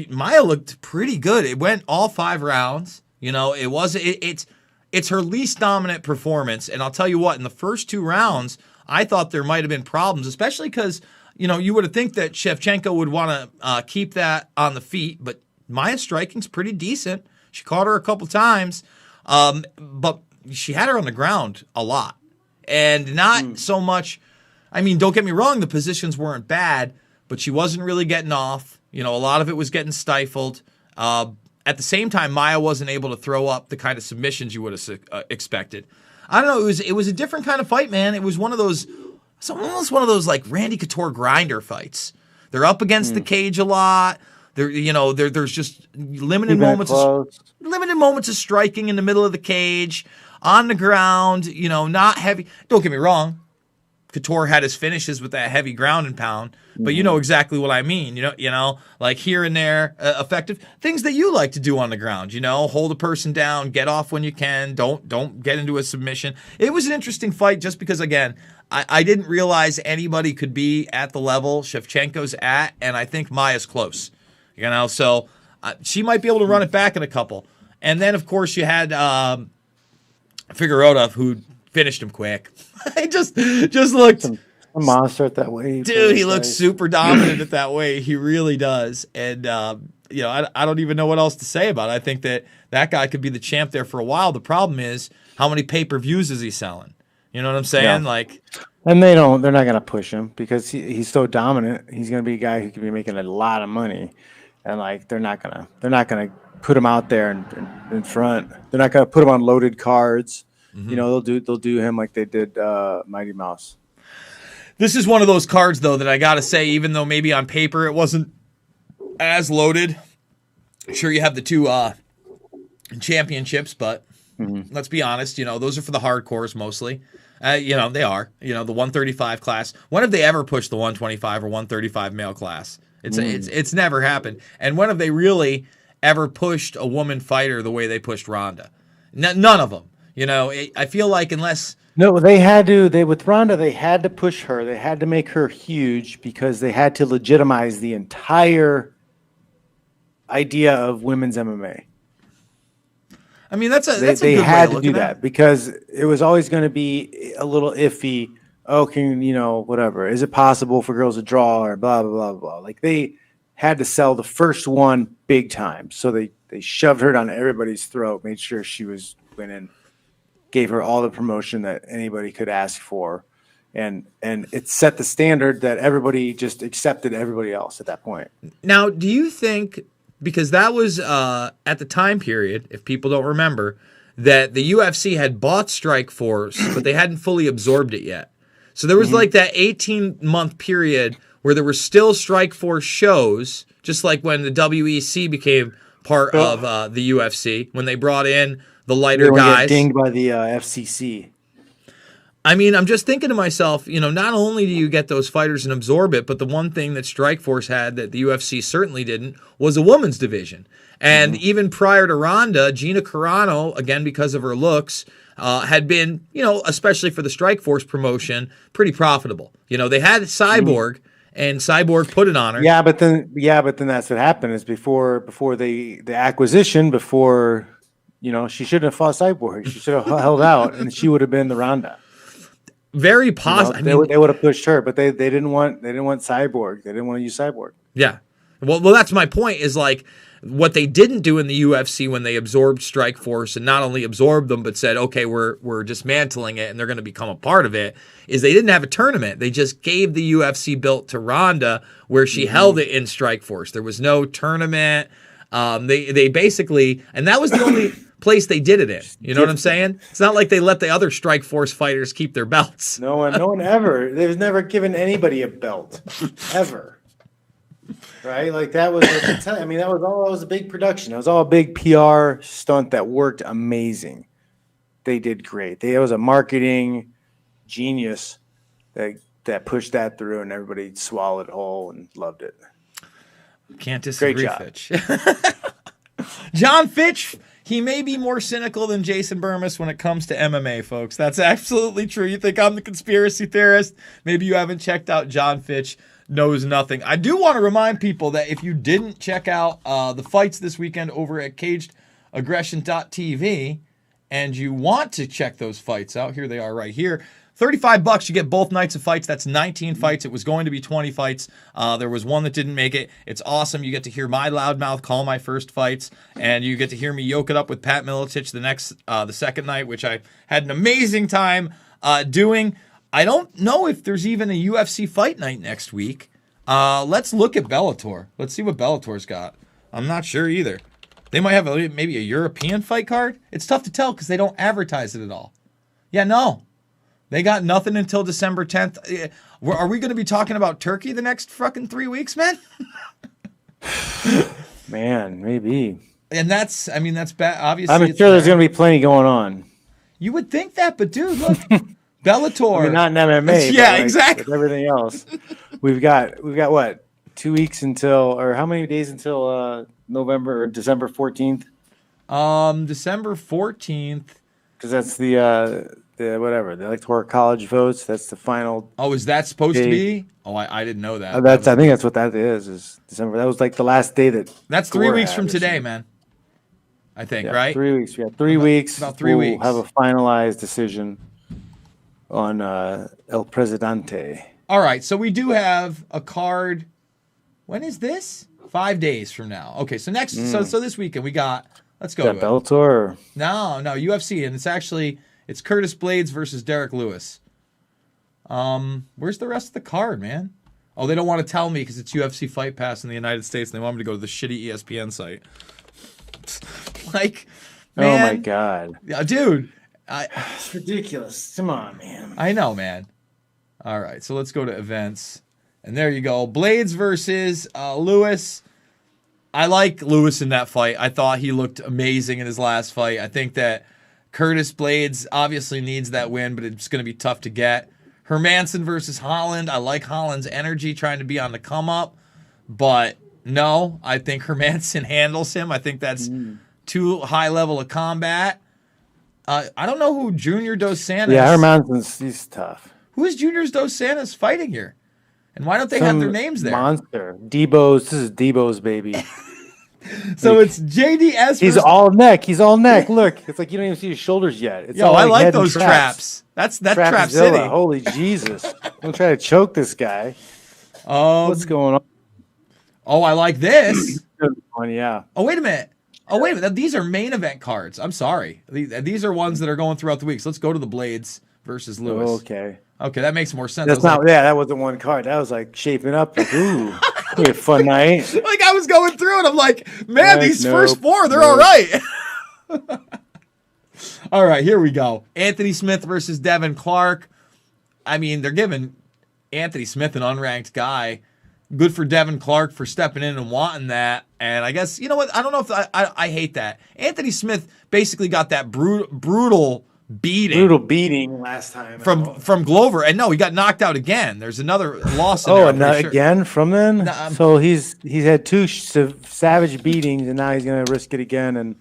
Maya looked pretty good. It went all 5 rounds. It's her least dominant performance, and I'll tell you what. In the first 2 rounds, I thought there might have been problems, especially because you would have think that Shevchenko would want to keep that on the feet, but Maya's striking's pretty decent. She caught her a couple times, but she had her on the ground a lot. And not so much, I mean, don't get me wrong, the positions weren't bad, but she wasn't really getting off. A lot of it was getting stifled. At the same time, Maya wasn't able to throw up the kind of submissions you would have expected. I don't know, it was a different kind of fight, man. It was one of those like Randy Couture grinder fights. They're up against the cage a lot. There's just limited moments of striking in the middle of the cage, on the ground, not heavy. Don't get me wrong. Couture had his finishes with that heavy ground and pound, but you know exactly what I mean. Like here and there, effective things that you like to do on the ground. Hold a person down, get off when you can. Don't get into a submission. It was an interesting fight just because, again, I didn't realize anybody could be at the level Shevchenko's at, and I think Maya's close. So she might be able to run it back in a couple. And then, of course, you had Figueroa, who finished him quick. He just looked a monster at that weight. Dude, he looks super dominant at that weight. He really does. And, I don't even know what else to say about it. I think that guy could be the champ there for a while. The problem is, how many pay-per-views is he selling? You know what I'm saying? Yeah. Like, and they're not going to push him because he's so dominant. He's going to be a guy who could be making a lot of money. And like they're not gonna put him out there in front. They're not gonna put him on loaded cards. Mm-hmm. They'll do him like they did Mighty Mouse. This is one of those cards though that I gotta say, even though maybe on paper it wasn't as loaded. Sure, you have the 2 championships, but let's be honest. Those are for the hardcores mostly. They are. The 135 class. When have they ever pushed the 125 or 135 male class? It's never happened. And when have they really ever pushed a woman fighter the way they pushed Ronda? None of them. I feel like unless they had to. With Ronda, they had to push her. They had to make her huge because they had to legitimize the entire idea of women's MMA. I mean, that's a they good had way to do that because it was always going to be a little iffy. Oh, whatever. Is it possible for girls to draw or blah, blah, blah, blah. Like they had to sell the first one big time. So they shoved her down everybody's throat, made sure she was winning, gave her all the promotion that anybody could ask for. and it set the standard that everybody just accepted everybody else at that point. Now, do you think, because that was at the time period, if people don't remember, that the UFC had bought Strikeforce, but they hadn't fully absorbed it yet. So there was like that 18-month period where there were still Strikeforce shows, just like when the WEC became part of the UFC, when they brought in the lighter guys. Get dinged by the FCC. I mean, I'm just thinking to myself, not only do you get those fighters and absorb it, but the one thing that Strikeforce had that the UFC certainly didn't was a women's division. And even prior to Ronda, Gina Carano, again because of her looks, had been, especially for the Strikeforce promotion, pretty profitable. They had Cyborg, and Cyborg put it on her. Yeah, but then that's what happened is before the acquisition, before she shouldn't have fought Cyborg. She should have held out, and she would have been the Ronda. Very positive. They would have pushed her, but they didn't want Cyborg. They didn't want to use Cyborg. Yeah. Well, that's my point. Is like what they didn't do in the UFC when they absorbed Strikeforce and not only absorbed them but said, okay, we're dismantling it and they're going to become a part of it. Is they didn't have a tournament. They just gave the UFC belt to Ronda where she held it in Strikeforce. There was no tournament. They basically, and that was the only place they did it in. You know what I'm saying? It's not like they let the other Strikeforce fighters keep their belts. No one ever. They've never given anybody a belt ever. Right? Like that was. That was a big production. It was all a big PR stunt that worked amazing. They did great. It was a marketing genius that pushed that through, and everybody swallowed it whole and loved it. Can't disagree, Great job. Fitch. John Fitch, he may be more cynical than Jason Burmis when it comes to MMA, folks. That's absolutely true. You think I'm the conspiracy theorist? Maybe you haven't checked out John Fitch Knows Nothing. I do want to remind people that if you didn't check out the fights this weekend over at CagedAggression.tv and you want to check those fights out, here they are right here. $35, you get both nights of fights. That's 19 fights. It was going to be 20 fights. There was one that didn't make it. It's awesome. You get to hear my loudmouth call my first fights, and you get to hear me yoke it up with Pat Miletich the second night, which I had an amazing time doing. I don't know if there's even a UFC fight night next week. Let's look at Bellator. Let's see what Bellator's got. I'm not sure either. They might have maybe a European fight card. It's tough to tell because they don't advertise it at all. Yeah, no. They got nothing until December 10th. Are we going to be talking about Turkey the next fucking 3 weeks, man? Man, maybe. And that's bad. Obviously, I'm sure there's going to be plenty going on. You would think that, but dude, look, Bellator. I mean, not in MMA. Yeah, exactly. With everything else, we've got what, 2 weeks until, or how many days until November or December 14th? December 14th. Because that's the Electoral College votes. That's the final. Oh, is that supposed to be? Oh, I didn't know that. I think that's what that is December. That was like the last day that. That's 3 weeks from today, man. I think, right? 3 weeks. Yeah, 3 weeks. About 3 weeks. We'll have a finalized decision on El Presidente. All right, so we do have a card. When is this? 5 days from now. Okay, so next, so this weekend we got. Let's go. Is that Bellator? Or? No, UFC, and it's Curtis Blades versus Derek Lewis. Where's the rest of the card, man? Oh, they don't want to tell me because it's UFC Fight Pass in the United States, and they want me to go to the shitty ESPN site. Like, man, oh my god, yeah, dude, it's ridiculous. Come on, man. I know, man. All right, so let's go to events, and there you go. Blades versus Lewis. I like Lewis in that fight. I thought he looked amazing in his last fight. I think that Curtis Blades obviously needs that win, but it's going to be tough to get. Hermanson versus Holland. I like Holland's energy trying to be on the come up, but no, I think Hermanson handles him. I think that's too high level of combat. I don't know who Junior Dos Santos. Yeah, Hermanson's he's tough. Who is Junior Dos Santos fighting here? And why don't they have their names there? Monster. This is Debo's baby. So it's JDS. He's all neck. Look, it's like you don't even see his shoulders yet. It's I like those traps. That's Trap City. Holy Jesus! Don't try to choke this guy. What's going on? Oh, I like this. Yeah. Oh, wait a minute. These are main event cards. I'm sorry. These are ones that are going throughout the week. So let's go to the Blades versus Lewis. Okay. Okay, that makes more sense. That's not. Yeah, that wasn't one card. That was like shaping up. Like, ooh, it'll be a fun night. Like I was going through it, I'm like, man, these first 4, they're nope. all right. All right, here we go. Anthony Smith versus Devin Clark. I mean, they're giving Anthony Smith an unranked guy. Good for Devin Clark for stepping in and wanting that. And I guess, you know what? I don't know if I hate that. Anthony Smith basically got that brutal beating last time from Glover. And no, he got knocked out again. There's another loss in Oh, there. and again from then? No, so he's had 2 savage beatings, and now he's going to risk it again. And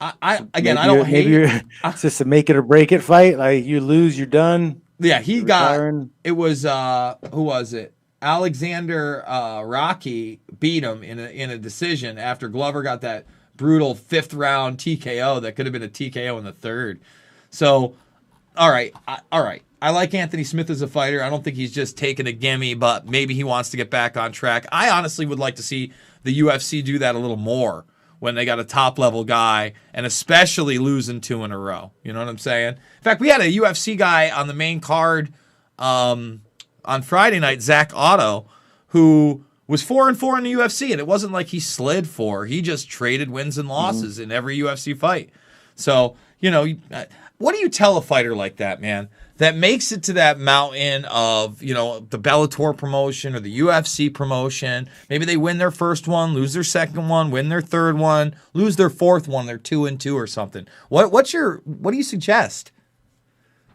I don't hate it. It's just a make it or break it fight. Like, you lose, you're done. Yeah, he got it was who was it? Alexander Rocky beat him in a decision after Glover got that brutal 5th round TKO that could have been a TKO in the 3rd. So, all right. I like Anthony Smith as a fighter. I don't think he's just taking a gimme, but maybe he wants to get back on track. I honestly would like to see the UFC do that a little more when they got a top-level guy, and especially losing 2 in a row. You know what I'm saying? In fact, we had a UFC guy on the main card on Friday night, Zach Otto, who was 4-4 in the UFC, and it wasn't like he slid 4. He just traded wins and losses in every UFC fight. So, you know, what do you tell a fighter like that, man, that makes it to that mountain of, you know, the Bellator promotion or the UFC promotion? Maybe they win their first one, lose their second one, win their third one, lose their fourth one, they're 2-2 or something. What do you suggest?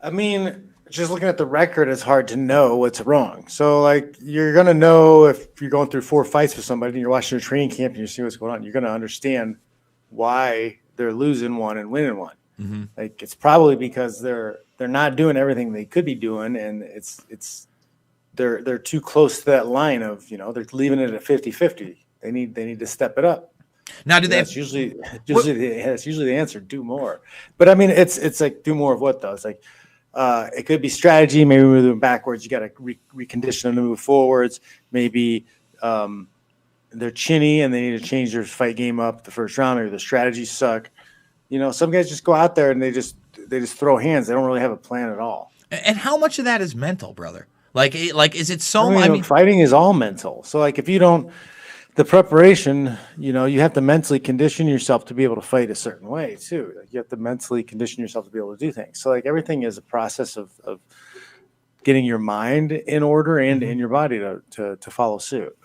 I mean, just looking at the record, it's hard to know what's wrong. So, like, you're going to know if you're going through 4 fights with somebody and you're watching a training camp and you see what's going on. You're going to understand why they're losing one and winning one. Mm-hmm. Like, it's probably because they're not doing everything they could be doing, and they're too close to that line of, you know, they're leaving it at 50-50. They need to step it up. Now, That's usually the answer. Do more. But I mean, it's like, do more of what though? It's like, it could be strategy. Maybe move them backwards. You got to recondition them to move forwards. Maybe they're chinny and they need to change their fight game up the first round. Maybe the strategies suck. You know, some guys just go out there and they just throw hands. They don't really have a plan at all. And how much of that is mental, brother? Like is it so? I mean, fighting is all mental. So, like, if you don't, the preparation, you know, you have to mentally condition yourself to be able to fight a certain way too. Like, you have to mentally condition yourself to be able to do things. So, like, everything is a process of getting your mind in order and in your body to follow suit.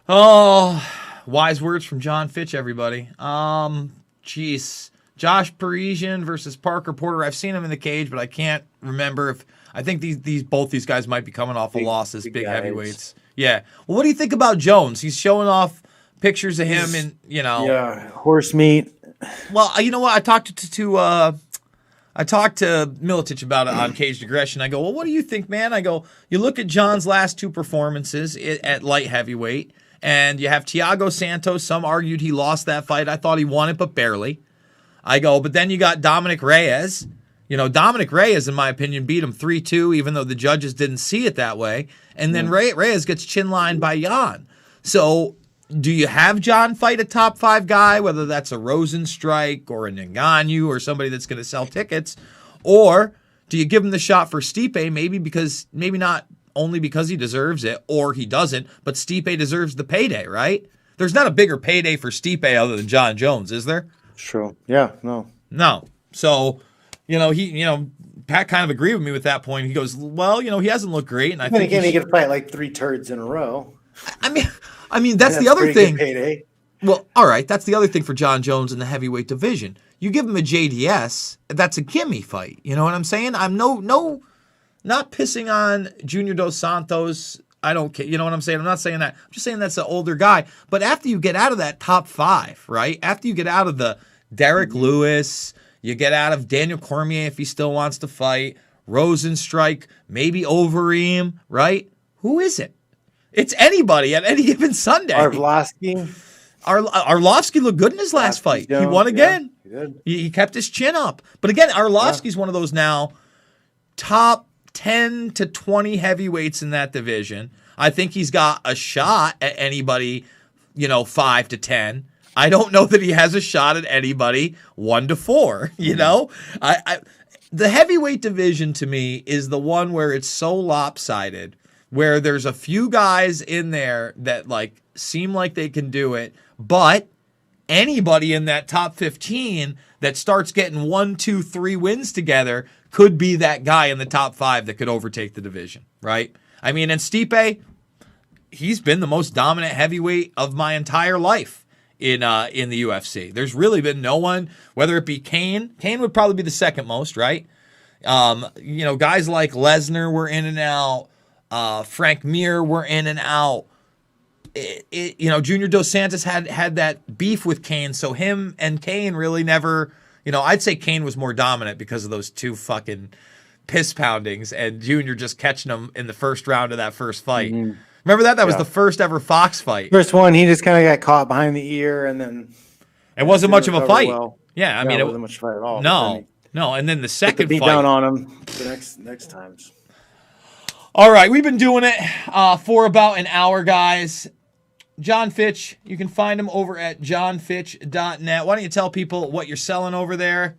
Oh, wise words from John Fitch, everybody. Jeez. Josh Parisian versus Parker Porter. I've seen him in the cage, but I can't remember if I think both these guys might be coming off of losses, big heavyweights. Yeah. Well, what do you think about Jones? He's showing off pictures of him and, you know. Yeah, horse meat. Well, you know what? I talked to Milicic about it on Caged Aggression. I go, well, what do you think, man? I go, you look at John's last 2 performances at light heavyweight, and you have Thiago Santos. Some argued he lost that fight. I thought he won it, but barely. I go, but then you got Dominic Reyes. You know, Dominic Reyes, in my opinion, beat him 3-2, even though the judges didn't see it that way. And then Reyes gets chin-lined by Jan. So do you have John fight a top 5 guy, whether that's a Rosenstrike or a Ngannou or somebody that's going to sell tickets? Or do you give him the shot for Stipe, maybe not only because he deserves it, or he doesn't, but Stipe deserves the payday, right? There's not a bigger payday for Stipe other than John Jones, is there? Sure. Yeah, no. So, you know, Pat kind of agreed with me with that point. He goes, well, you know, he hasn't looked great. And I think he can fight like 3 turds in a row. I mean, that's the other thing. Payday. Well, all right. That's the other thing for John Jones in the heavyweight division. You give him a JDS, that's a gimme fight. You know what I'm saying? I'm not pissing on Junior Dos Santos. I don't care. You know what I'm saying? I'm not saying that. I'm just saying that's an older guy. But after you get out of that top 5, right? After you get out of the Derek Lewis, you get out of Daniel Cormier if he still wants to fight, Rosenstrike, maybe Overeem, right? Who is it? It's anybody at any given Sunday. Arlovsky. Arlovsky looked good in his last fight. He won again. Yeah, he did. He kept his chin up. But again, Arlovsky's one of those now top 10 to 20 heavyweights in that division. I think he's got a shot at anybody, you know, 5 to 10. I don't know that he has a shot at anybody 1 to 4, you know? the heavyweight division to me is the one where it's so lopsided, where there's a few guys in there that like seem like they can do it, but anybody in that top 15 that starts getting 1, 2, 3 wins together could be that guy in the top 5 that could overtake the division, right? I mean, and Stipe, he's been the most dominant heavyweight of my entire life in the UFC. There's really been no one, whether it be Kane would probably be the second most, right? Guys like Lesnar were in and out. Frank Mir were in and out. Junior Dos Santos had that beef with Kane, so him and Kane really never, I'd say Kane was more dominant because of those 2 fucking piss poundings and Junior just catching him in the first round of that first fight. Mm-hmm. Remember that? That was the first ever Fox fight. First one, he just kind of got caught behind the ear, and then it wasn't much of a fight. Well. Yeah, I mean, it wasn't much of a fight at all. No, and then the second beat fight down on him the next times. All right, we've been doing it for about an hour, guys. John Fitch, you can find him over at johnfitch.net. Why don't you tell people what you're selling over there?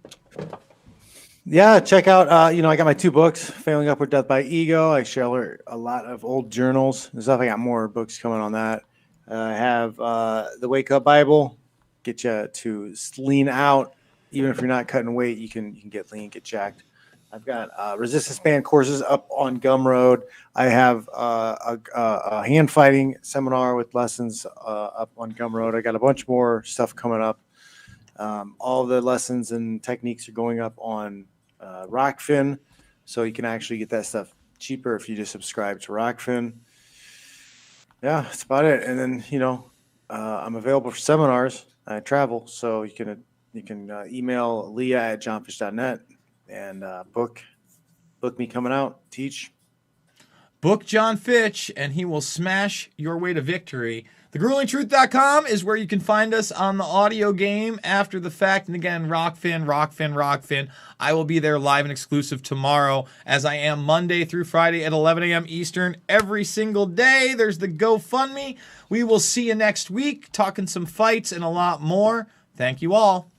Yeah, check out, I got my 2 books, Failing Upward Death by Ego. I share a lot of old journals and stuff. I got more books coming on that. I have the Wake Up Bible, get you to lean out. Even if you're not cutting weight, you can get lean, get jacked. I've got resistance band courses up on Gumroad. I have a hand fighting seminar with lessons up on Gumroad. I got a bunch more stuff coming up. All the lessons and techniques are going up on Rockfin, so you can actually get that stuff cheaper if you just subscribe to Rockfin. Yeah, that's about it. And then I'm available for seminars. I travel, so you can email Leah at johnfish.net and book me coming out, teach. Book John Fitch, and he will smash your way to victory. TheGruelingTruth.com is where you can find us on the audio game after the fact. And again, Rockfin. I will be there live and exclusive tomorrow, as I am Monday through Friday at 11 a.m. Eastern every single day. There's the GoFundMe. We will see you next week, talking some fights and a lot more. Thank you all.